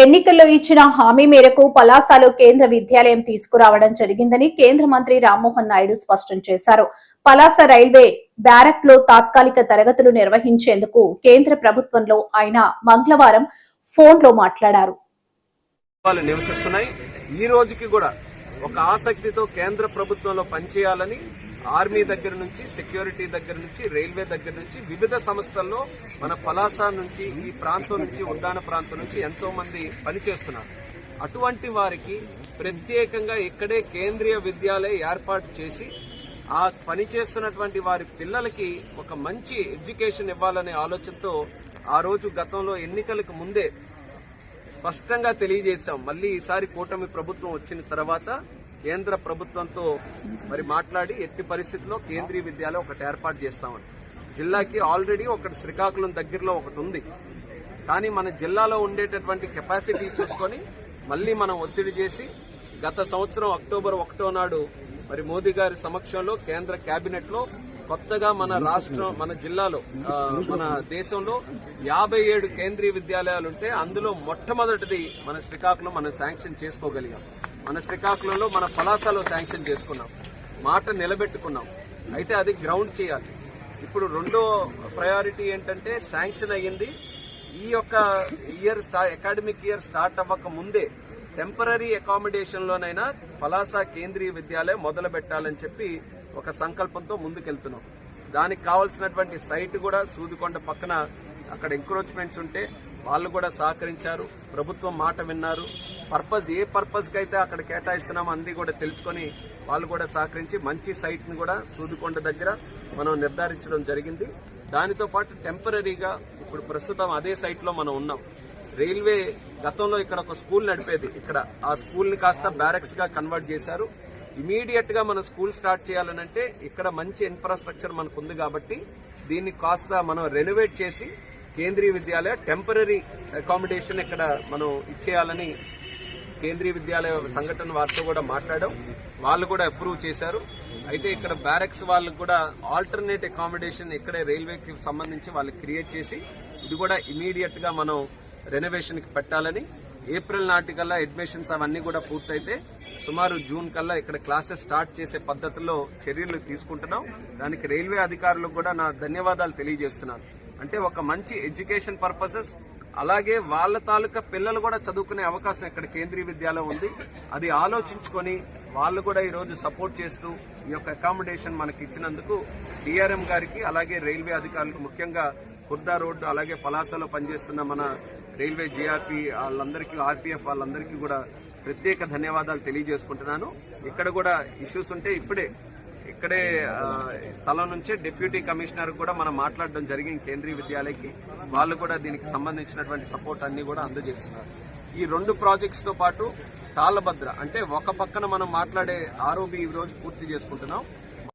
ఎన్నికల్లో ఇచ్చిన హామీ మేరకు పలాసలో కేంద్ర విద్యాలయం తీసుకురావడం జరిగిందని కేంద్ర మంత్రి రామ్మోహన్ నాయుడు స్పష్టం చేశారు. పలాస రైల్వే బ్యారక్ లో తాత్కాలిక తరగతులు నిర్వహించేందుకు కేంద్ర ప్రభుత్వంలో ఆయన మంగళవారం ఫోన్లో మాట్లాడారు. ఈ రోజుకి కూడా ఒక ఆసక్తితో కేంద్ర ప్రభుత్వంలో పనిచేయాలని ఆర్మీ దగ్గర నుంచి, సెక్యూరిటీ దగ్గర నుంచి, రైల్వే దగ్గర నుంచి వివిధ సంస్థల్లో మన పలాస నుంచి, ఈ ప్రాంతం నుంచి, ఉద్దాన ప్రాంతం నుంచి ఎంతో మంది పనిచేస్తున్నారు. అటువంటి వారికి ప్రత్యేకంగా ఇక్కడే కేంద్రీయ విద్యాలయం ఏర్పాటు చేసి ఆ పనిచేస్తున్నటువంటి వారి పిల్లలకి ఒక మంచి ఎడ్యుకేషన్ ఇవ్వాలనే ఆలోచనతో ఆ రోజు గతంలో ఎన్నికలకు ముందే స్పష్టంగా తెలియజేశాం. మళ్లీ ఈసారి కూటమి ప్రభుత్వం వచ్చిన తర్వాత కేంద్ర ప్రభుత్వంతో మాట్లాడి ఎట్టి పరిస్థితుల్లో కేంద్రీయ విద్యాలయం ఒకటి ఏర్పాటు చేస్తామని. జిల్లాకి ఆల్రెడీ ఒకటి శ్రీకాకుళం దగ్గరలో ఒకటి ఉంది. కానీ మన జిల్లాలో ఉండేటటువంటి కెపాసిటీ చూసుకొని మళ్లీ మనం ఒత్తిడి చేసి గత సంవత్సరం అక్టోబర్ 1వ నాడు మోదీ గారి సమక్షంలో కేంద్ర కేబినెట్ లో కొత్తగా మన రాష్ట్రం, మన జిల్లాలో, మన దేశంలో 57 కేంద్రీయ విద్యాలయాలుంటే అందులో మొట్టమొదటిది మన శ్రీకాకుళం మనం శాంక్షన్ చేసుకోగలిగాం. మన శ్రీకాకుళంలో, మన పలాసలో శాంక్షన్ చేసుకున్నాం, మాట నిలబెట్టుకున్నాం. అయితే అది గ్రౌండ్ చేయాలి. ఇప్పుడు రెండో ప్రయారిటీ ఏంటంటే శాంక్షన్ అయ్యింది. ఈ యొక్క అకాడమిక్ ఇయర్ స్టార్ట్ అవ్వక ముందే టెంపరీ అకామిడేషన్ లోనైనా పలాస కేంద్రీయ విద్యాలయం మొదలు పెట్టాలని చెప్పి ఒక సంకల్పంతో ముందుకెళ్తున్నాం. దానికి కావాల్సినటువంటి సైట్ కూడా సూదికొండ పక్కన, అక్కడ ఎంక్రోచ్మెంట్స్ ఉంటే వాళ్ళు కూడా సహకరించారు. ప్రభుత్వం మాట విన్నారు. ఏ పర్పస్ కి అయితే అక్కడ కేటాయిస్తున్నామో అన్ని కూడా తెలుసుకొని వాళ్ళు కూడా సహకరించి మంచి సైట్ ని కూడా సూదికొండ దగ్గర మనం నిర్ధారించడం జరిగింది. దానితో పాటు టెంపరీగా ఇప్పుడు ప్రస్తుతం అదే సైట్ లో మనం ఉన్నాం. రైల్వే గతంలో ఇక్కడ ఒక స్కూల్ నడిపేది. ఇక్కడ ఆ స్కూల్ ని కాస్త బ్యారక్స్ గా కన్వర్ట్ చేశారు. ఇమీడియట్ గా మనం స్కూల్ స్టార్ట్ చేయాలనంటే ఇక్కడ మంచి ఇన్ఫ్రాస్ట్రక్చర్ మనకు ఉంది కాబట్టి దీన్ని కాస్త మనం రెనోవేట్ చేసి కేంద్రీయ విద్యాలయ టెంపరీ అకామిడేషన్ ఇక్కడ మనం ఇచ్చేయాలని కేంద్రీయ విద్యాలయ సంఘటన వారితో కూడా మాట్లాడాం. వాళ్ళు కూడా అప్రూవ్ చేశారు. అయితే ఇక్కడ బ్యారక్స్ వాళ్ళకు కూడా ఆల్టర్నేట్ అకామిడేషన్ ఇక్కడే రైల్వేకి సంబంధించి వాళ్ళు క్రియేట్ చేసి ఇది కూడా ఇమీడియట్ గా మనం రెనోవేషన్ కి పెట్టాలని, ఏప్రిల్ నాటికల్లా అడ్మిషన్స్ అవన్నీ కూడా పూర్తయితే సుమారు జూన్ కల్లా ఇక్కడ క్లాసెస్ స్టార్ట్ చేసే పద్ధతిలో చర్యలు తీసుకుంటున్నాం. దానికి రైల్వే అధికారులకు కూడా నా ధన్యవాదాలు తెలియజేస్తున్నాను. అంటే ఒక మంచి ఎడ్యుకేషన్ పర్పసెస్, అలాగే వాళ్ళ తాలూకా పిల్లలు కూడా చదువుకునే అవకాశం ఇక్కడ కేంద్రీయ విద్యాలయం ఉంది. అది ఆలోచించుకొని వాళ్ళు కూడా ఈ రోజు సపోర్ట్ చేస్తూ ఈ యొక్క అకామిడేషన్ మనకి ఇచ్చినందుకు డిఆర్ఎం గారికి, అలాగే రైల్వే అధికారులకు, ముఖ్యంగా కుర్దా రోడ్డు అలాగే పలాసలో పనిచేస్తున్న మన రైల్వే జీఆర్పీ వాళ్ళందరికీ, ఆర్పీఎఫ్ వాళ్ళందరికీ కూడా ప్రత్యేక ధన్యవాదాలు తెలియజేసుకుంటున్నాను. ఇక్కడ కూడా ఇష్యూస్ ఉంటే ఇక్కడే స్థలం నుంచే డిప్యూటీ కమిషనర్ కూడా మనం మాట్లాడడం జరిగింది కేంద్రీయ విద్యాలయకి. వాళ్ళు కూడా దీనికి సంబంధించినటువంటి సపోర్ట్ అన్ని కూడా అందజేస్తున్నారు. ఈ 2 ప్రాజెక్ట్స్ తో పాటు తాళభద్ర అంటే ఒక పక్కన మనం మాట్లాడే ఆర్ఓబి ఈ రోజు పూర్తి చేసుకుంటున్నాం.